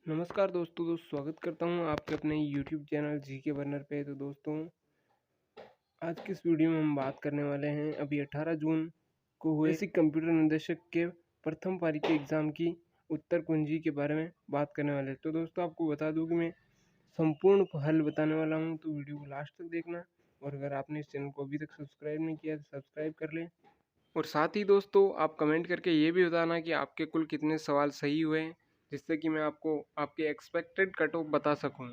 नमस्कार दोस्तों, स्वागत करता हूँ आपके अपने यूट्यूब चैनल जीके बर्नर पे। तो दोस्तों, आज की इस वीडियो में हम बात करने वाले हैं अभी 18 जून को हुए बेसिक कंप्यूटर निदेशक के प्रथम पारी के एग्ज़ाम की उत्तर कुंजी के बारे में बात करने वाले हैं। तो दोस्तों, आपको बता दूं कि मैं संपूर्ण हल बताने वाला हूं, तो वीडियो को लास्ट तक देखना। और अगर आपने इस चैनल को अभी तक सब्सक्राइब नहीं किया तो सब्सक्राइब कर लें। और साथ ही दोस्तों, आप कमेंट करके ये भी बताना कि आपके कुल कितने सवाल सही हुए हैं, जिससे कि मैं आपको आपके एक्सपेक्टेड कट ऑफ बता सकूं।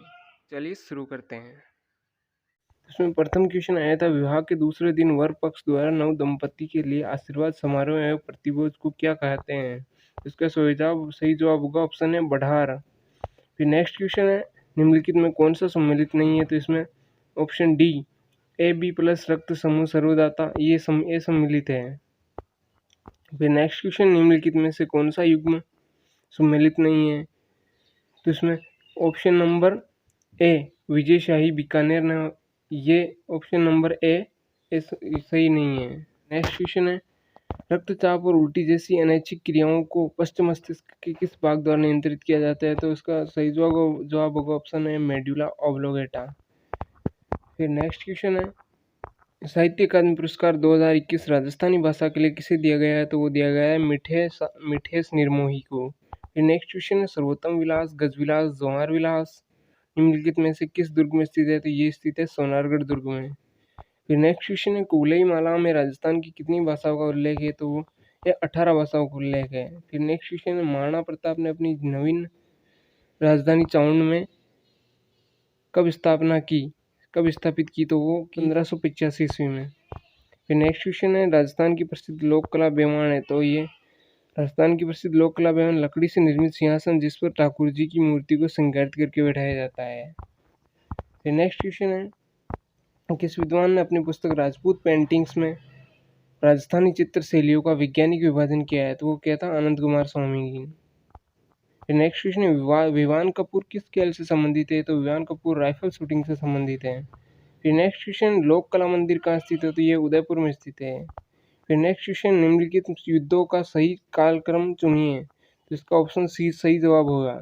चलिए शुरू करते हैं। इसमें प्रथम क्वेश्चन आया था, विवाह के दूसरे दिन वर पक्ष द्वारा नव दंपति के लिए आशीर्वाद समारोह एवं प्रतिभोज को क्या कहते हैं। इसका सही जवाब होगा ऑप्शन है बढ़ार। फिर नेक्स्ट क्वेश्चन है, निम्नलिखित में कौन सा सम्मिलित नहीं है। तो इसमें option D A B plus रक्त समूह सर्वदाता ये सम्मिलित है। फिर नेक्स्ट क्वेश्चन, निम्नलिखित में से कौन सा युग्म सम्मिलित नहीं है। तो इसमें ऑप्शन नंबर ए विजयशाही बीकानेर न, ये ऑप्शन नंबर ए सही नहीं है। नेक्स्ट क्वेश्चन है, रक्तचाप और उल्टी जैसी अनैच्छिक क्रियाओं को पश्च मस्तिष्क के किस भाग द्वारा नियंत्रित किया जाता है। तो इसका सही जवाब होगा ऑप्शन है मेडुला ऑब्लोगेटा। फिर नेक्स्ट क्वेश्चन है, साहित्य अकादमी पुरस्कार 2021 राजस्थानी भाषा के लिए किसे दिया गया है। तो वो दिया गया है मिठेश निर्मोही को। फिर नेक्स्ट क्वेश्चन है, सर्वोत्तम विलास, गजविलास, जौहर विलास निम्नलिखित में से किस दुर्ग में स्थित है। तो ये स्थित है सोनारगढ़ दुर्ग में। फिर नेक्स्ट क्वेश्चन है, कुवलई माला में राजस्थान की कितनी भाषाओं का उल्लेख है। तो वो 18 भाषाओं का उल्लेख है। फिर नेक्स्ट क्वेश्चन है, महाराणा प्रताप ने अपनी नवीन राजधानी चाउंड में कब स्थापित की। तो वो 1585 ईस्वी में। फिर नेक्स्ट क्वेश्चन है, राजस्थान की प्रसिद्ध लोक कला बेवान है। तो ये राजस्थान की प्रसिद्ध लोक कला बेवान लकड़ी से निर्मित सिंहासन जिस पर ठाकुर जी की मूर्ति को संगारित करके बैठाया जाता है। फिर नेक्स्ट क्वेश्चन है, किस विद्वान ने अपनी पुस्तक राजपूत पेंटिंग्स में राजस्थानी चित्र शैलियों का वैज्ञानिक विभाजन किया है। तो वो क्या था, आनंद कुमार स्वामी जी। फिर नेक्स्ट क्वेश्चन है, विवान कपूर किस खेल से संबंधित है। तो विवान कपूर राइफल शूटिंग से संबंधित है। फिर नेक्स्ट क्वेश्चन, लोक कला मंदिर कहाँ स्थित है। तो ये उदयपुर में स्थित है। फिर नेक्स्ट क्वेश्चन, निम्नलिखित युद्धों का सही कालक्रम चुनिए। तो इसका ऑप्शन सी सही जवाब होगा।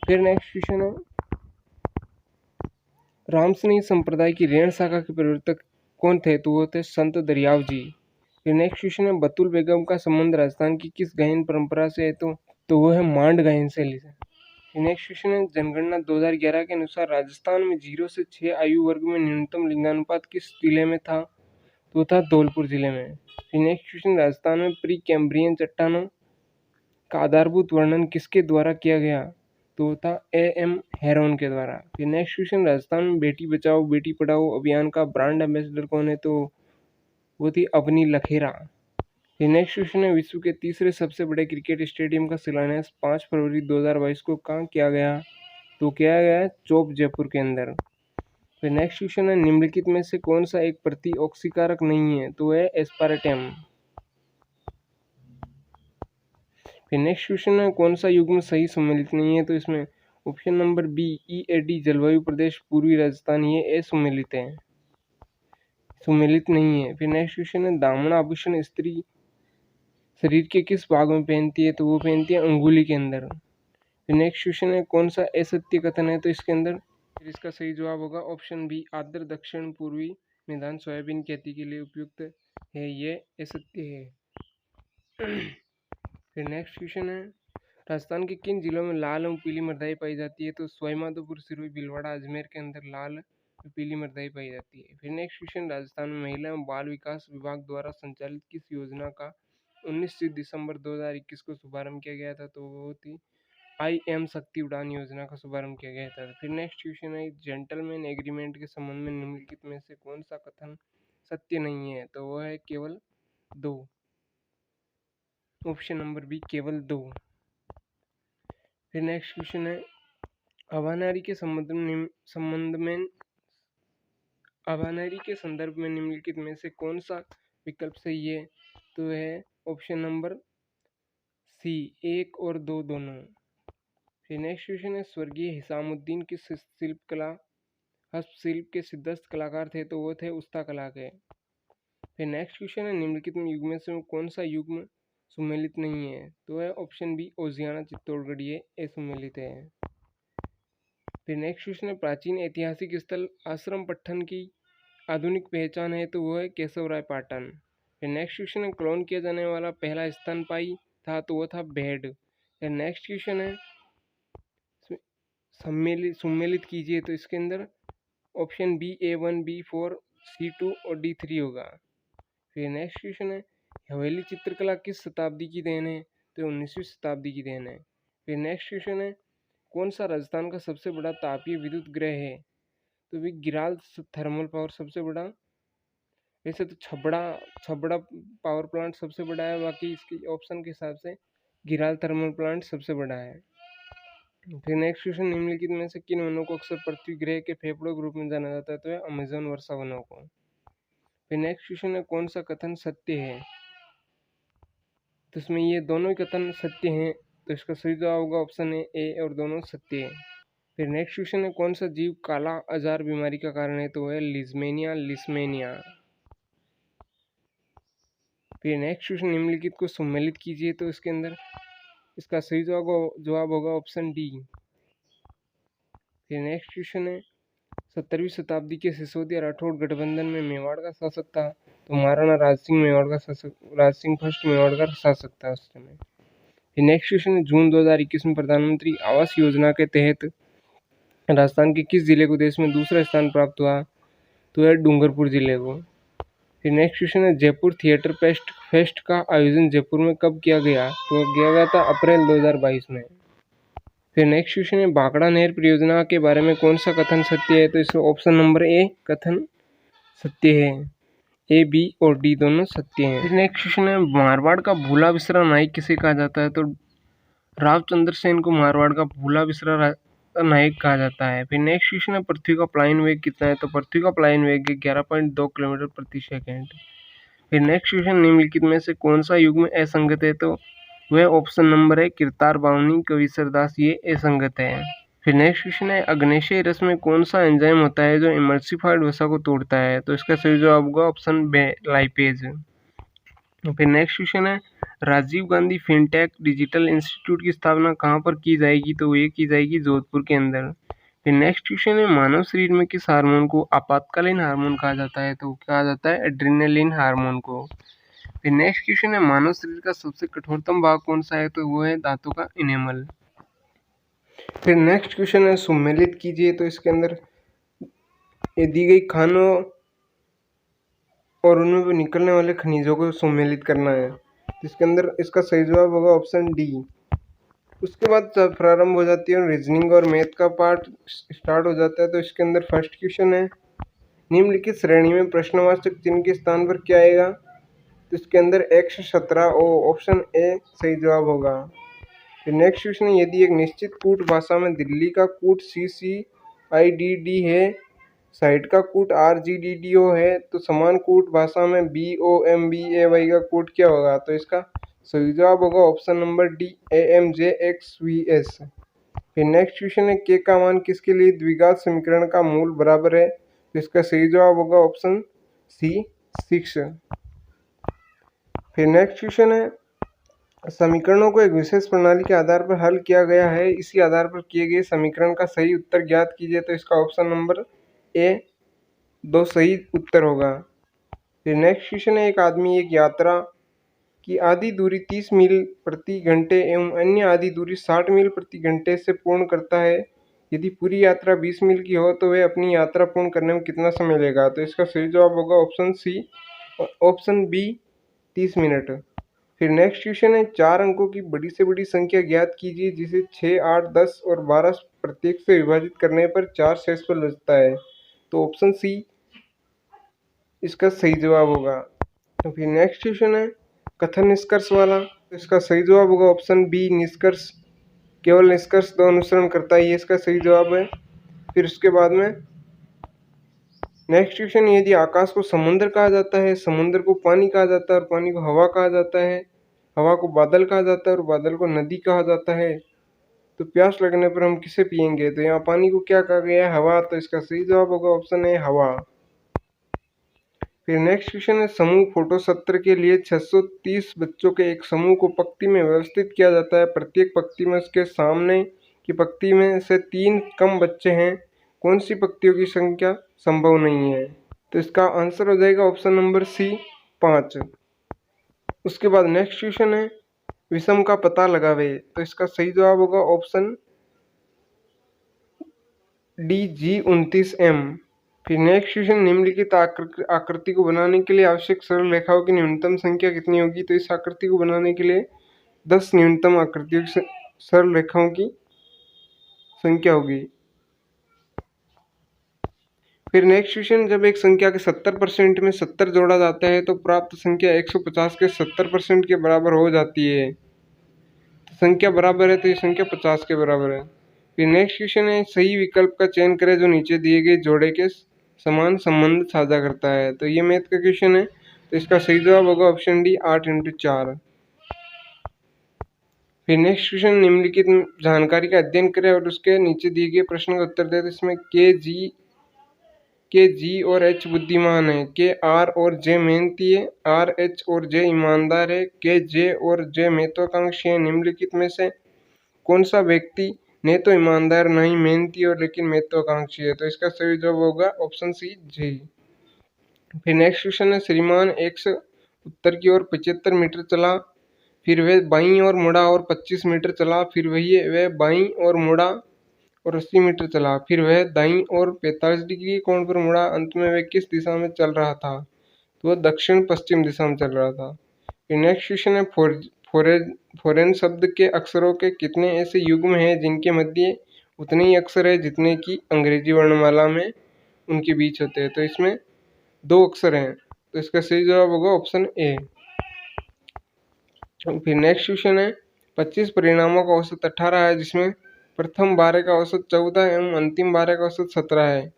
फिर नेक्स्ट क्वेश्चन है, रामस्नेही संप्रदाय की रेण शाखा के प्रवर्तक कौन थे। तो वो थे संत दरियाव जी। फिर नेक्स्ट क्वेश्चन है, बतुल बेगम का संबंध राजस्थान की किस गायन परंपरा से है। तो वो है मांड गायन शैली से। नेक्स्ट क्वेश्चन है, जनगणना 2011 के अनुसार राजस्थान में 0 से 6 आयु वर्ग में न्यूनतम लिंगानुपात किस जिले में था। तो था धौलपुर जिले में। फिर नेक्स्ट क्वेश्चन, राजस्थान में प्री कैम्ब्रियन चट्टानों का आधारभूत वर्णन किसके द्वारा किया गया। तो था A.M. हेरोन के द्वारा। फिर नेक्स्ट क्वेश्चन, राजस्थान में बेटी बचाओ बेटी पढ़ाओ अभियान का ब्रांड एम्बेसडर कौन है। तो वो थी अवनी लखेरा। फिर नेक्स्ट क्वेश्चन है, विश्व के तीसरे सबसे बड़े क्रिकेट स्टेडियम का शिलान्यास 5 फरवरी 2022 को कहाँ किया गया। तो किया गया है चोप जयपुर के अंदर। फिर नेक्स्ट क्वेश्चन है, निम्नलिखित में से कौन सा एक प्रति ऑक्सीकारक नहीं है। तो है एस्पार्टम। फिर नेक्स्ट क्वेश्चन है, कौन सा युग्म सही सम्मिलित नहीं है। तो इसमें ऑप्शन नंबर बी EAD जलवायु प्रदेश पूर्वी राजस्थान ये सम्मिलित है, सम्मिलित नहीं है। फिर नेक्स्ट क्वेश्चन है, दामन आभूषण स्त्री शरीर के किस भाग में पहनती है। तो वो पहनती है अंगुली के अंदर। फिर नेक्स्ट क्वेश्चन है, कौन सा असत्य कथन है। तो इसके अंदर फिर इसका सही जवाब होगा ऑप्शन बी आर्द्र दक्षिण पूर्वी मैदान सोयाबीन खेती के लिए उपयुक्त है, ये असत्य है। फिर नेक्स्ट क्वेश्चन है, राजस्थान के किन जिलों में लाल एवं पीली मृदाई पाई जाती है। तो सवाईमाधोपुर, सिरोही, भीलवाड़ा, अजमेर के अंदर लाल पीली मृदाई पाई जाती है। फिर नेक्स्ट क्वेश्चन, राजस्थान में महिला एवं बाल विकास विभाग द्वारा संचालित किस योजना का 19 दिसंबर 2021 को शुभारंभ किया गया था। तो वो थी IM शक्ति उड़ान योजना का शुभारंभ किया गया था। फिर नेक्स्ट क्वेश्चन है, जेंटलमैन एग्रीमेंट के संबंध में निम्नलिखित में से कौन सा कथन सत्य नहीं है। तो वो है केवल 2, ऑप्शन नंबर बी केवल 2। फिर नेक्स्ट क्वेश्चन है, अभानारी के संदर्भ में निम्नलिखित में से कौन सा विकल्प सही है। तो है ऑप्शन नंबर सी 1 और 2 दोनों। फिर नेक्स्ट क्वेश्चन है, स्वर्गीय हिसामुद्दीन किस हस्तशिल्प के सिद्धस्त कलाकार थे। तो वो थे उस्ता कला के। फिर नेक्स्ट क्वेश्चन है, निम्नलिखित में युग्म से कौन सा युग्म सुमेलित नहीं है, तो है ऑप्शन बी ओजियाना चित्तौड़गढ़, ये असुमेलित है। फिर नेक्स्ट क्वेश्चन है, प्राचीन ऐतिहासिक स्थल आश्रम पट्टन की आधुनिक पहचान है, तो वो है केशवराय पाटन। फिर नेक्स्ट क्वेश्चन है, क्लोन किया जाने वाला पहला स्तनपायी था, तो वो था भेड़। फिर नेक्स्ट क्वेश्चन है, सम्मिलित कीजिए, तो इसके अंदर option B A1, B4, C2 और D3 होगा। फिर नेक्स्ट क्वेश्चन है, हवेली चित्रकला किस शताब्दी की देन है, तो 19वीं शताब्दी की देन है। फिर नेक्स्ट क्वेश्चन है, कौन सा राजस्थान का सबसे बड़ा तापीय विद्युत ग्रह है, तो भी गिराल थर्मल पावर सबसे बड़ा। वैसे तो छबड़ा पावर प्लांट सबसे बड़ा है, बाकी इसकी ऑप्शन के हिसाब से गिराल थर्मल प्लांट सबसे बड़ा है। फिर नेक्स्ट क्वेश्चन, निम्नलिखित में से किन वनों को अक्सर पृथ्वी ग्रह के फेफड़ों के रूप में जाना जाता है, तो है अमेजन वर्षा वनों को। फिर नेक्स्ट क्वेश्चन है, कौन सा कथन सत्य है, तो इसमें ये दोनों ही कथन सत्य हैं, तो इसका सही जवाब होगा ऑप्शन ए और दोनों सत्य है। फिर नेक्स्ट क्वेश्चन है, कौन सा जीव काला आजार बीमारी का कारण है, तो है लिस्मेनिया। फिर नेक्स्ट क्वेश्चन, निम्नलिखित को सम्मिलित कीजिए, तो इसके अंदर इसका सही जवाब होगा ऑप्शन डी। फिर नेक्स्ट क्वेश्चन है, 17वीं शताब्दी के सिसोदिया राठौड़ गठबंधन में मेवाड़ का शासक था, तो महाराणा राज सिंह फर्स्ट मेवाड़ का शासक था उस समय। फिर नेक्स्ट क्वेश्चन है, जून 2021 में प्रधानमंत्री आवास योजना के तहत राजस्थान के किस जिले को देश में दूसरा स्थान प्राप्त हुआ, तो है डूंगरपुर जिले को। फिर नेक्स्ट क्वेश्चन है, जयपुर थिएटर फेस्ट का आयोजन जयपुर में कब किया गया, तो किया गया था अप्रैल 2022 में। फिर नेक्स्ट क्वेश्चन है, भाखड़ा नहर परियोजना के बारे में कौन सा कथन सत्य है, तो इसका ऑप्शन नंबर ए कथन सत्य है, ए बी और डी दोनों सत्य हैं। फिर नेक्स्ट क्वेश्चन है, मारवाड़ का भूला बिसरा नायक किसे कहा जाता है, तो रावचंद्र सेन को मारवाड़ का भूला बिसरा नायक कहा जाता है। फिर नेक्स्ट क्वेश्चन है, पृथ्वी का प्लायन वेग कितना है, तो पृथ्वी का प्लायन वेग 11.2 किलोमीटर प्रति सेकेंड। फिर नेक्स्ट क्वेश्चन, निम्नलिखित में से कौन सा युग्म असंगत है, तो वह ऑप्शन नंबर है किरतार बावनी कविसर दास, ये असंगत है। फिर नेक्स्ट क्वेश्चन है, अग्नेय रस में कौन सा एंजाइम होता है जो इमल्सिफाइड वसा को तोड़ता है, तो इसका सही जवाब होगा ऑप्शन बी लाइपेज। फिर नेक्स्ट क्वेश्चन है, Rajiv Gandhi fintech digital institute की स्थापना कहाँ पर की जाएगी, तो ये की जाएगी जोधपुर के अंदर। फिर नेक्स्ट क्वेश्चन है, मानव शरीर में किस हार्मोन को आपातकालीन हार्मोन कहा जाता है, तो कहा जाता है एड्रेनलिन हार्मोन को। फिर नेक्स्ट क्वेश्चन है, मानव शरीर का सबसे कठोरतम भाग कौन सा है, तो वो है दांतों का इनेमल। फिर नेक्स्ट क्वेश्चन है, सम्मिलित कीजिए, तो इसके अंदर ये दी गई खानों और उनमें निकलने वाले खनिजों को सम्मिलित करना है, इसके अंदर इसका सही जवाब होगा ऑप्शन डी। उसके बाद प्रारंभ हो जाती है रीजनिंग और मैथ का पार्ट स्टार्ट हो जाता है। तो इसके अंदर फर्स्ट क्वेश्चन है, निम्नलिखित श्रेणी में प्रश्नवाचक चिन्ह के स्थान पर क्या आएगा, तो इसके अंदर X17 ऑप्शन ए सही जवाब होगा। फिर नेक्स्ट क्वेश्चन है, यदि एक निश्चित कूट भाषा में दिल्ली का कूट CCIDD है, साइट का कूट RGDDO है, तो समान कूट भाषा में BOMBAY का कूट क्या होगा, तो इसका सही जवाब होगा ऑप्शन नंबर डी AMJXVS। फिर नेक्स्ट क्वेश्चन है, के का मान किसके लिए द्विघात समीकरण का मूल बराबर है, तो इसका सही जवाब होगा ऑप्शन सी 6। फिर नेक्स्ट क्वेश्चन है, समीकरणों को एक विशेष प्रणाली के आधार पर हल किया गया है, इसी आधार पर किए गए समीकरण का सही उत्तर ज्ञात कीजिए, तो इसका ऑप्शन नंबर ए 2 सही उत्तर होगा। फिर नेक्स्ट क्वेश्चन है, एक आदमी एक यात्रा की आधी दूरी 30 मील प्रति घंटे एवं अन्य आधी दूरी 60 मील प्रति घंटे से पूर्ण करता है। यदि पूरी यात्रा 20 मील की हो तो वह अपनी यात्रा पूर्ण करने में कितना समय लेगा, तो इसका सही जवाब होगा option C option B 30 minute. फिर नेक्स्ट क्वेश्चन है, 4 अंकों की बड़ी से बड़ी संख्या ज्ञात कीजिए जिसे 6, 8, 10 और 12 प्रत्येक से विभाजित करने पर 4 शेषफल बचता है, तो ऑप्शन सी इसका सही जवाब होगा। तो फिर नेक्स्ट क्वेश्चन है, कथन निष्कर्ष वाला, तो इसका सही जवाब होगा ऑप्शन बी निष्कर्ष, केवल निष्कर्ष दो अनुसरण करता है, ये इसका सही जवाब है। फिर उसके बाद में नेक्स्ट क्वेश्चन, यदि आकाश को समुद्र कहा जाता है, समुद्र को पानी कहा जाता है और पानी को हवा कहा जाता है, हवा को बादल कहा जाता है और बादल को नदी कहा जाता है, तो प्यास लगने पर हम किसे पिएंगे, तो यहाँ पानी को क्या कहा गया है, हवा, तो इसका सही जवाब होगा ऑप्शन ए हवा। फिर नेक्स्ट क्वेश्चन है, समूह फोटो सत्र के लिए 630 बच्चों के एक समूह को पंक्ति में व्यवस्थित किया जाता है। प्रत्येक पंक्ति में उसके सामने की पंक्ति में से 3 कम बच्चे हैं। कौन सी पंक्तियों की संख्या संभव नहीं है? तो इसका आंसर हो जाएगा ऑप्शन नंबर सी 5। उसके बाद नेक्स्ट क्वेश्चन है, विषम का पता लगावे। तो इसका सही जवाब होगा ऑप्शन डी G29M। फिर नेक्स्ट क्वेश्चन, निम्नलिखित आकृति को बनाने के लिए आवश्यक सरल रेखाओं की न्यूनतम संख्या कितनी होगी? तो इस आकृति को बनाने के लिए 10 न्यूनतम आकृतियों की सरल रेखाओं की संख्या होगी। फिर नेक्स्ट क्वेश्चन, जब एक संख्या के 70% में 70 जोड़ा जाता है तो प्राप्त संख्या 150 के 70% के बराबर हो जाती है। तो संख्या बराबर है तो ये संख्या 50 के बराबर है। फिर नेक्स्ट क्वेश्चन है, सही विकल्प का चयन करें जो नीचे दिए गए जोड़े के समान संबंध साझा करता है। तो ये मैथ का क्वेश्चन है, तो इसका सही जवाब होगा ऑप्शन डी 8×4। फिर नेक्स्ट क्वेश्चन, निम्नलिखित जानकारी का अध्ययन करें और उसके नीचे दिए गए प्रश्न का उत्तर दें। तो इसमें के जी और एच बुद्धिमान है, के आर और जे मेहनती है, आर एच और जे ईमानदार है, के जे और जे महत्वाकांक्षी है। निम्नलिखित में से कौन सा व्यक्ति न तो ईमानदार नहीं मेहनती और लेकिन महत्वाकांक्षी है? तो इसका सही जवाब होगा ऑप्शन सी जी। फिर नेक्स्ट क्वेश्चन है, श्रीमान एक से उत्तर की ओर 75 मीटर चला, फिर वह बाईं ओर मुड़ा और 25 मीटर चला, फिर वह बाईं ओर मुड़ा और 80 मीटर चला, फिर वह दाईं ओर 45 डिग्री कोण पर मुड़ा। अंत में वह किस दिशा में चल रहा था? तो वह दक्षिण पश्चिम दिशा में चल रहा था। फिर नेक्स्ट क्वेश्चन है, फॉरेन शब्द के अक्षरों के कितने ऐसे युग्म हैं जिनके मध्य उतने ही अक्षर है जितने की अंग्रेजी वर्णमाला में उनके बीच होते हैं? तो इसमें 2 अक्षर हैं, तो इसका सही जवाब होगा ऑप्शन ए। फिर नेक्स्ट क्वेश्चन है, 25 परिणामों का औसत 18 है जिसमें प्रथम 12 का औसत 14 एवं अंतिम 12 का औसत 17 है।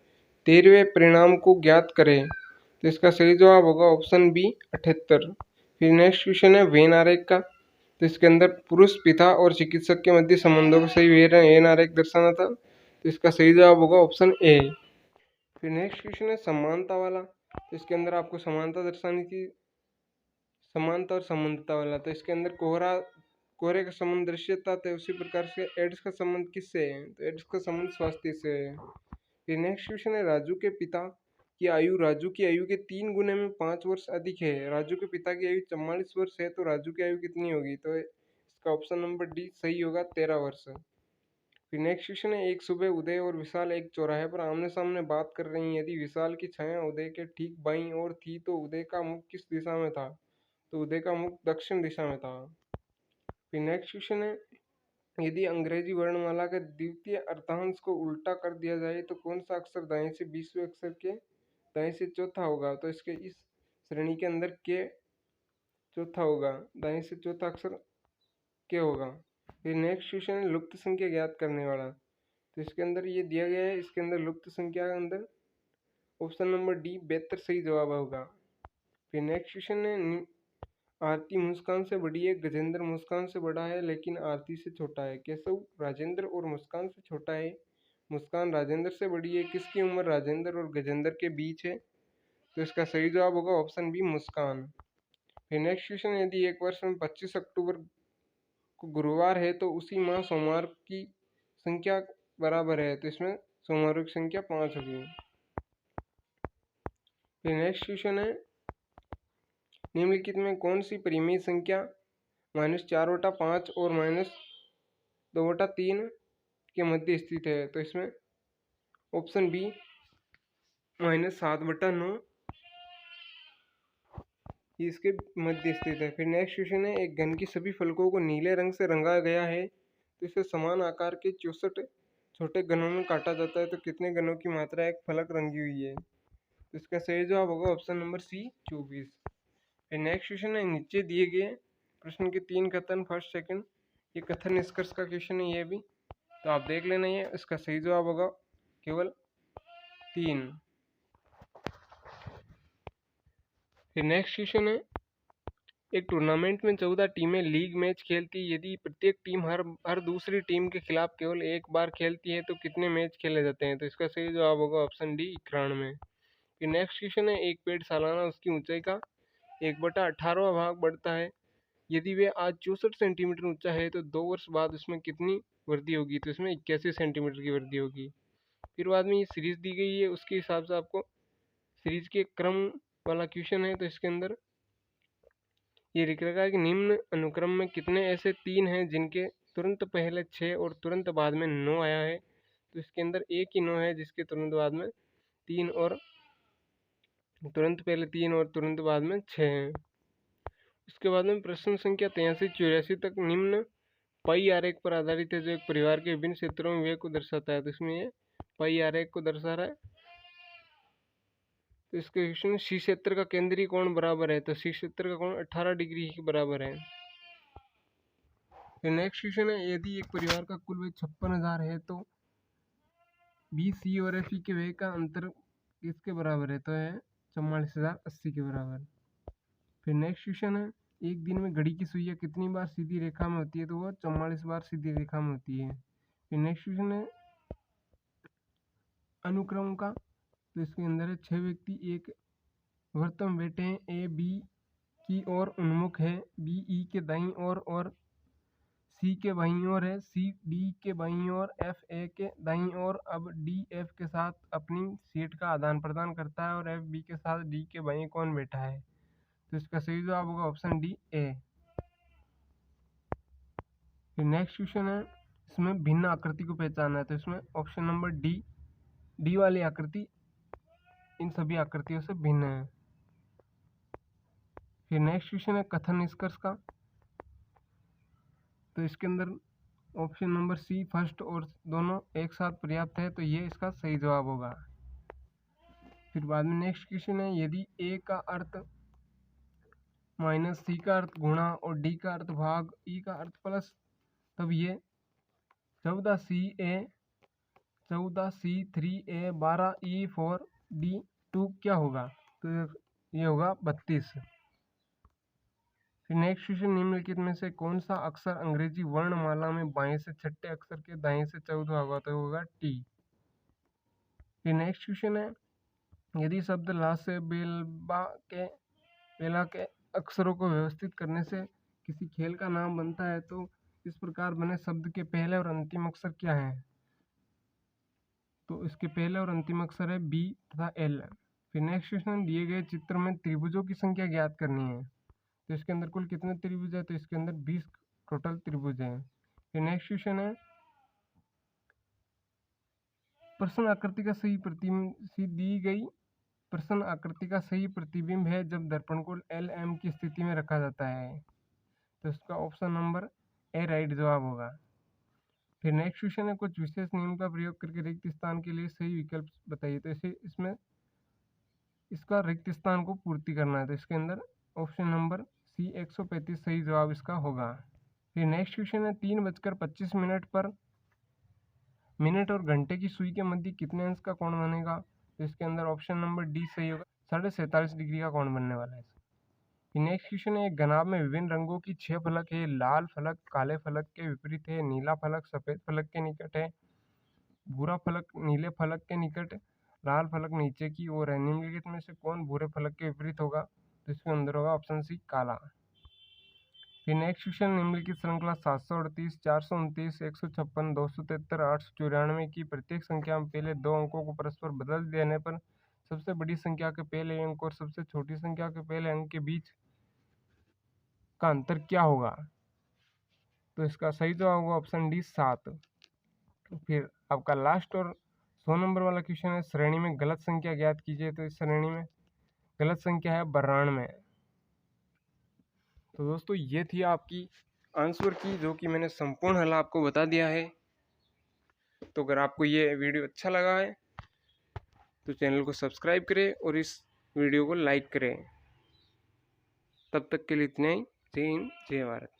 13वें परिणाम को ज्ञात करें। तो इसका सही जवाब होगा ऑप्शन बी 78। फिर नेक्स्ट क्वेश्चन है, वेन आरेख का। तो इसके अंदर पुरुष पिता और चिकित्सक के मध्य संबंधों को सही वेन आरेख दर्शाना था। तो इसका सही जवाब होगा ऑप्शन ए। फिर नेक्स्ट क्वेश्चन है, समानता वाला। तो इसके अंदर आपको समानता दर्शानी थी, समानता और संबंधता वाला। तो इसके अंदर कोहरे का संबंध दृश्यता था, उसी प्रकार से एड्स का संबंध किससे है? तो एड्स का संबंध स्वास्थ्य से है। फिर नेक्स्ट क्वेश्चन है, राजू के पिता की आयु राजू की आयु के 3 गुने में 5 वर्ष अधिक है। राजू के पिता की आयु 44 वर्ष है, तो राजू की आयु कितनी होगी? तो इसका ऑप्शन नंबर डी सही होगा, 13 वर्ष। फिर नेक्स्ट क्वेश्चन है, एक सुबह उदय और विशाल एक चौराहे पर आमने सामने बात कर रही हैं। यदि विशाल की छाया उदय के ठीक बाईं ओर थी तो उदय का मुख किस दिशा में था? तो उदय का मुख दक्षिण दिशा में था। फिर नेक्स्ट क्वेश्चन है, यदि अंग्रेजी वर्णमाला के द्वितीय अर्थांश को उल्टा कर दिया जाए तो कौन सा अक्षर दाएं से 20वें अक्षर के दाएं से चौथा होगा? तो इसके इस श्रेणी के अंदर के चौथा होगा, दाएं से चौथा अक्षर के होगा। फिर नेक्स्ट क्वेश्चन है, लुप्त संख्या ज्ञात करने वाला। तो इसके अंदर ये दिया गया है, इसके अंदर लुप्त संख्या के अंदर ऑप्शन नंबर डी 72 सही जवाब होगा। फिर नेक्स्ट क्वेश्चन है, आरती मुस्कान से बड़ी है, गजेंद्र मुस्कान से बड़ा है लेकिन आरती से छोटा है। केशव राजेंद्र और मुस्कान से छोटा है, मुस्कान राजेंद्र से बड़ी है। किसकी उम्र राजेंद्र और गजेंद्र के बीच है? तो इसका सही जवाब होगा ऑप्शन बी मुस्कान। फिर नेक्स्ट क्वेश्चन, यदि एक वर्ष में 25 अक्टूबर को गुरुवार है तो उसी माह सोमवार की संख्या बराबर है। तो इसमें सोमवारों की संख्या 5 होगी। फिर नेक्स्ट क्वेश्चन है, निम्नलिखित में कौन सी परिमेय संख्या -4/5 और -2/3 के मध्य स्थित है? तो इसमें ऑप्शन बी -7/9 इसके मध्य स्थित है। फिर नेक्स्ट क्वेश्चन है, एक घन की सभी फलकों को नीले रंग से रंगा गया है तो इसे समान आकार के 64 छोटे घनों में काटा जाता है। तो कितने घनों की मात्रा एक फलक रंगी हुई है? तो इसका सही जवाब होगा ऑप्शन नंबर सी 24। फिर नेक्स्ट क्वेश्चन है, नीचे दिए गए प्रश्न के 3 कथन फर्स्ट सेकंड, ये कथन निष्कर्ष का क्वेश्चन है ये भी, तो आप देख लेना। ये इसका सही जवाब होगा केवल 3। फिर नेक्स्ट क्वेश्चन है, एक टूर्नामेंट में 14 टीमें लीग मैच खेलती है। यदि प्रत्येक टीम हर दूसरी टीम के खिलाफ केवल एक बार खेलती है तो कितने मैच खेले जाते हैं? तो इसका सही जवाब होगा ऑप्शन डी 91। फिर नेक्स्ट क्वेश्चन है, एक पेड़ सालाना उसकी ऊंचाई का 1/18वां भाग बढ़ता है। यदि वे आज 64 सेंटीमीटर ऊंचा है तो 2 वर्ष बाद उसमें कितनी वृद्धि होगी? तो इसमें 81 सेंटीमीटर की वृद्धि होगी। फिर बाद में ये सीरीज दी गई है, उसके हिसाब से आपको सीरीज के क्रम वाला क्वेश्चन है। तो इसके अंदर ये लिख रखा है कि निम्न अनुक्रम में कितने ऐसे 3 हैं जिनके तुरंत पहले 6 और तुरंत बाद में 9 आया है? तो इसके अंदर एक ही 9 है जिसके तुरंत बाद में 3 और तुरंत पहले 3 और तुरंत बाद में 6 हैं। उसके बाद में प्रश्न संख्या 83-84 तक निम्न पाई आरेख पर आधारित है जो एक परिवार के विभिन्न क्षेत्रों में व्यय को दर्शाता है। तो इसमें ये पाई आरेख को दर्शा रहा है। तो इसके क्वेश्चन, सी क्षेत्र का केंद्रीय कोण बराबर है। तो सी क्षेत्र का कोण 18 डिग्री के बराबर है। फिर नेक्स्ट क्वेश्चन है, यदि एक परिवार का कुल व्यय 56,000 है तो बी, सी और एफ के व्यय का अंतर किसके बराबर है? तो है 44,080 के बराबर। फिर नेक्स्ट क्वेश्चन है, एक दिन में घड़ी की सुइयां कितनी बार सीधी रेखा में होती है? तो वो 44 बार सीधी रेखा में होती है। फिर नेक्स्ट क्वेश्चन है अनुक्रम का। तो इसके अंदर है 6 व्यक्ति एक वृत्त में बैठे हैं। ए बी की ओर उन्मुख है, बी ई के दाईं ओर और सी के बाईं ओर है, सी डी के बाईं ओर, एफ ए के दाईं ओर। अब डी एफ के साथ अपनी सीट का आदान प्रदान करता है और एफ बी के साथ डी के बाईं कौन बैठा है? तो इसका सही जवाब होगा ऑप्शन डी ए। फिर नेक्स्ट क्वेश्चन है, इसमें भिन्न आकृति को पहचानना है। तो इसमें ऑप्शन नंबर डी वाली आकृति इन सभी आकृतियों से भिन्न है। फिर नेक्स्ट क्वेश्चन है कथन निष्कर्ष का। तो इसके अंदर ऑप्शन नंबर सी फर्स्ट और दोनों एक साथ पर्याप्त है, तो ये इसका सही जवाब होगा। फिर बाद में नेक्स्ट क्वेश्चन है, यदि ए का अर्थ माइनस, सी का अर्थ गुणा और डी का अर्थ भाग, ई का अर्थ प्लस, तब ये 14C 3A 12E 4D2 क्या होगा? तो ये होगा 32। फिर नेक्स्ट क्वेश्चन, निम्नलिखित में से कौन सा अक्षर अंग्रेजी वर्णमाला में बाएं से छठे अक्षर के दाएं से 14वां होगा? तो होगा टी। फिर नेक्स्ट क्वेश्चन है, यदि शब्द ला से बेला के अक्षरों को व्यवस्थित करने से किसी खेल का नाम बनता है तो इस प्रकार बने शब्द के पहले और अंतिम अक्षर क्या है? तो इसके पहले और अंतिम अक्षर है बी तथा एल। फिर नेक्स्ट क्वेश्चन, दिए गए चित्र में त्रिभुजों की संख्या ज्ञात करनी है। तो इसके अंदर कुल कितने त्रिभुज है? तो इसके अंदर 20 टोटल त्रिभुज हैं। फिर नेक्स्ट क्वेश्चन है, प्रश्न आकृति का सही प्रतिबिंब दी गई प्रश्न आकृति का सही प्रतिबिंब है जब दर्पण को एल एम की स्थिति में रखा जाता है। तो इसका ऑप्शन नंबर ए राइट जवाब होगा। फिर नेक्स्ट क्वेश्चन है, कुछ विशेष नियम का प्रयोग करके रिक्त स्थान के लिए सही विकल्प बताइए। तो इसमें इसका रिक्त स्थान को पूर्ति करना है। तो इसके अंदर ऑप्शन नंबर सी 135 सही जवाब इसका होगा। फिर नेक्स्ट क्वेश्चन है, 3:25 पर मिनट और घंटे की सुई के मध्य कितने अंश का कोण बनेगा? तो इसके अंदर ऑप्शन नंबर डी सही होगा, 47.5 डिग्री का कोण बनने वाला है। फिर नेक्स्ट क्वेश्चन है, एक घनाभ में विभिन्न रंगों की 6 फलक है। लाल फलक काले फलक के विपरीत है, नीला फलक सफेद फलक के निकट है, भूरा फलक नीले फलक के निकट, लाल फलक नीचे की ओर है। निम्नलिखित में से कौन भूरे फलक के विपरीत होगा? तो इसके अंदर होगा ऑप्शन सी काला। फिर नेक्स्ट क्वेश्चन, निम्नलिखित श्रृंखला 738, 429, 156, 273, 894 की प्रत्येक संख्या में पहले 2 अंकों को परस्पर बदल देने पर सबसे बड़ी संख्या के पहले अंक और सबसे छोटी संख्या के पहले अंक के बीच का अंतर क्या होगा? तो इसका सही जवाब होगा ऑप्शन डी 7। फिर आपका लास्ट और 100 नंबर वाला क्वेश्चन है, श्रेणी में गलत संख्या ज्ञात कीजिए। तो इस श्रेणी में गलत संख्या है 92। तो दोस्तों ये थी आपकी आंसर की, जो कि मैंने संपूर्ण हल आपको बता दिया है। तो अगर आपको ये वीडियो अच्छा लगा है तो चैनल को सब्सक्राइब करें और इस वीडियो को लाइक करें। तब तक के लिए इतना ही। जय हिंद, जय भारत।